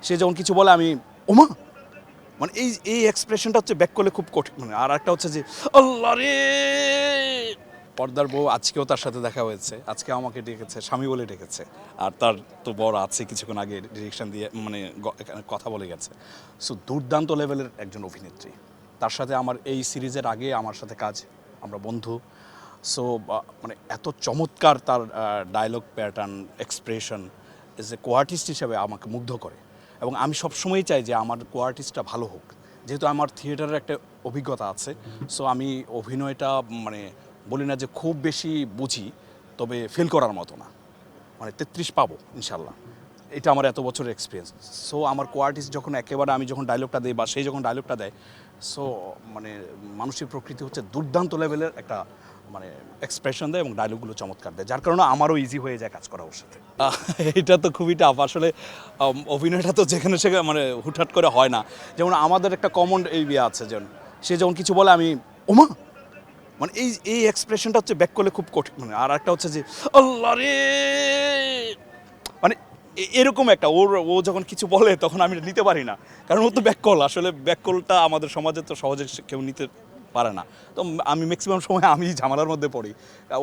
সে যখন কিছু বলে আমি ওমা, মানে এই এই এক্সপ্রেশনটা হচ্ছে ব্যাক করলে খুব কঠিন। মানে আর একটা হচ্ছে যে আল্লাহ রে, পর্দার বউ আজকেও তার সাথে দেখা হয়েছে, আজকে আমাকে ডেকেছে, স্বামী বলে ডেকেছে। আর তার তো বর আছে, কিছুক্ষণ আগে ডিরেকশন দিয়ে মানে কথা বলে গেছে। সো দুর্দান্ত লেভেলের একজন অভিনেত্রী। তার সাথে আমার এই সিরিজের আগে আমার সাথে কাজ, আমরা বন্ধু। সো মানে এত চমৎকার তার dialogue pattern, expression, as a কোয়ার্টিস্ট হিসেবে আমাকে মুগ্ধ করে। এবং আমি সবসময়ই চাই যে আমার কোয়ার্টিস্টটা ভালো হোক, যেহেতু আমার থিয়েটারের একটা অভিজ্ঞতা আছে। সো আমি অভিনয়টা মানে বলি না যে খুব বেশি বুঝি, তবে ফেল করার মতো না, মানে 33 পাবো ইনশাল্লাহ। এটা আমার এত বছরের এক্সপিরিয়েন্স। সো আমার কোয়ার্টিস্ট যখন একেবারে আমি যখন ডায়লগটা দিই বা সেই যখন ডায়লগটা দেয়, সো মানে মানুষের প্রকৃতি হচ্ছে দুর্দান্ত লেভেলের একটা মানে এক্সপ্রেশন দেয় এবং ডায়লগগুলো চমৎকার দেয়, যার কারণে আমারও ইজি হয়ে যায় কাজ করা ওর সাথে। এটা তো খুবই টাফ আসলে। অভিনয়টা তো যেখানে সেখানে মানে হুটহাট করে হয় না। যেমন আমাদের একটা কমন এই বিয়ে আছে, যেমন সে যখন কিছু বলে আমি ওমা, মানে এই এই এক্সপ্রেশনটা হচ্ছে ব্যাক করলে খুব কঠিন। মানে আর একটা হচ্ছে যে আল্লাহ রে, মানে এরকম একটা ও যখন কিছু বলে তখন আমি নিতে পারি না, কারণ ও তো ব্যাককল। আসলে ব্যাককলটা আমাদের সমাজে তো সহজে কেউ নিতে পারে না। তো আমি ম্যাক্সিমাম সময় আমি ঝামেলার মধ্যে পড়ি।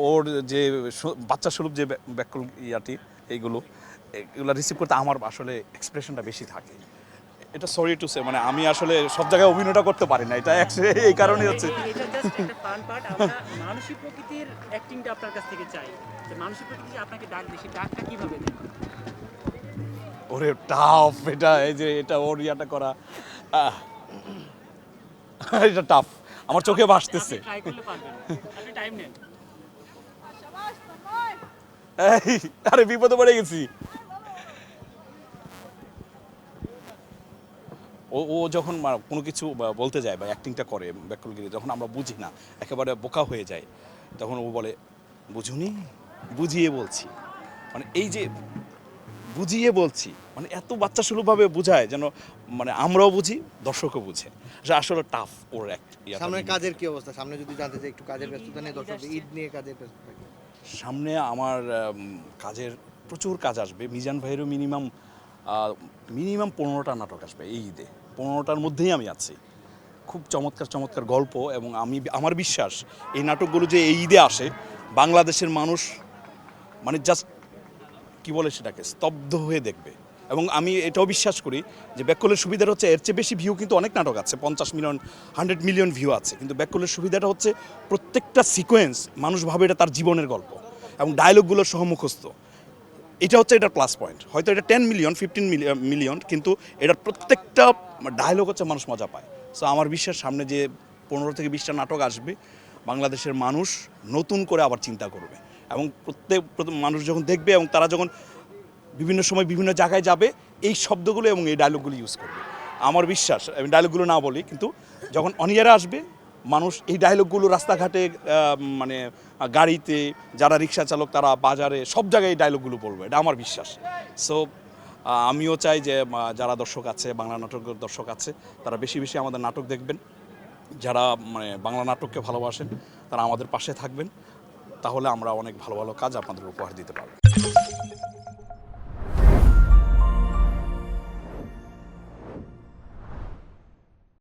ওর যে বাচ্চা স্বরূপ যে ব্যাককল এইগুলো এগুলো রিসিভ করতে আমার আসলে এক্সপ্রেশনটা বেশি থাকে। এটা সরি টু সে, মানে আমি আসলে সব জায়গায় অভিনয়টা করতে পারি না, এটা এই কারণেই হচ্ছে। এটা জাস্ট একটা ফান পার্ট। আমরা মানসিক প্রকৃতির অ্যাক্টিংটা আপনার কাছ থেকে চাই। যে মানসিক প্রকৃতি যে আপনাকে ডাক দেয়, সেই ডাকটা কিভাবে দেয়? ওরে টাফ এটা, এই যে এটা ওর ইয়াটা করা, আহ, এটা টাফ, আমার চোখে ভাসতেছে। আপনি ট্রাই করলে পারবেন। আপনি টাইম নেন। এই, আরে বিপদে পড়ে গেছি। ও যখন কোনো কিছু বলতে যায় বা অ্যাক্টিংটা করে ব্যাকলগিরি, যখন আমরা বুঝি না, একেবারে বোকা হয়ে যায়, তখন ও বলে বুঝুনি, বুঝিয়ে বলছি। মানে এই যে বুঝিয়ে বলছি, মানে এত বাচ্চা সুলভভাবে বোঝায় যেন মানে আমরাও বুঝি, দর্শকও বুঝে। আসলে টাফ ওর সামনের কাজের কি অবস্থা? সামনে যদি জানতে চাই একটু কাজের ব্যস্ততা নিয়ে, দর্শক ঈদ নিয়ে কাজের ব্যস্ততা কি? সামনে আমার কাজের প্রচুর কাজ আসবে। মিজান ভাইয়েরও মিনিমাম 15টা নাটক আসবে এই ঈদে। 15টার মধ্যেই আমি আছি। খুব চমৎকার চমৎকার গল্প, এবং আমার বিশ্বাস এই নাটকগুলো যে এই ঈদে আসে, বাংলাদেশের মানুষ মানে জাস্ট কী বলে সেটাকে স্তব্ধ হয়ে দেখবে। এবং আমি এটাও বিশ্বাস করি যে ব্যাককলের সুবিধাটা হচ্ছে এর চেয়ে বেশি ভিউ কিন্তু অনেক নাটক আছে, 50 মিলিয়ন 100 মিলিয়ন ভিউ আছে, কিন্তু ব্যাককলের সুবিধাটা হচ্ছে প্রত্যেকটা সিকোয়েন্স মানুষ ভাবে এটা তার জীবনের গল্প, এবং ডায়লগগুলো সহমুখস্থ। এটা হচ্ছে এটার প্লাস পয়েন্ট। হয়তো এটা 10 মিলিয়ন 15 মিলিয়ন, কিন্তু এটার প্রত্যেকটা ডায়লগ হচ্ছে মানুষ মজা পায়। সো আমার বিশ্বাস সামনে যে 15 থেকে 20টা নাটক আসবে, বাংলাদেশের মানুষ নতুন করে আবার চিন্তা করবে, এবং প্রত্যেক মানুষ যখন দেখবে এবং তারা যখন বিভিন্ন সময় বিভিন্ন জায়গায় যাবে, এই শব্দগুলো এবং এই ডায়লগগুলো ইউজ করবে। আমার বিশ্বাস, আমি ডায়লগগুলো না বলি, কিন্তু যখন অনিয়ারে আসবে মানুষ এই ডায়লগগুলো রাস্তাঘাটে মানে গাড়িতে, যারা রিক্সা চালক তারা বাজারে, সব জায়গায় এই ডায়লগগুলো বলবে, এটা আমার বিশ্বাস। সো আমিও চাই যে যারা দর্শক আছে, বাংলা নাটকের দর্শক আছে, তারা বেশি বেশি আমাদের নাটক দেখবেন। যারা মানে বাংলা নাটককে ভালোবাসেন তারা আমাদের পাশে থাকবেন, তাহলে আমরা অনেক ভালো ভালো কাজ আপনাদের উপহার দিতে পারবো।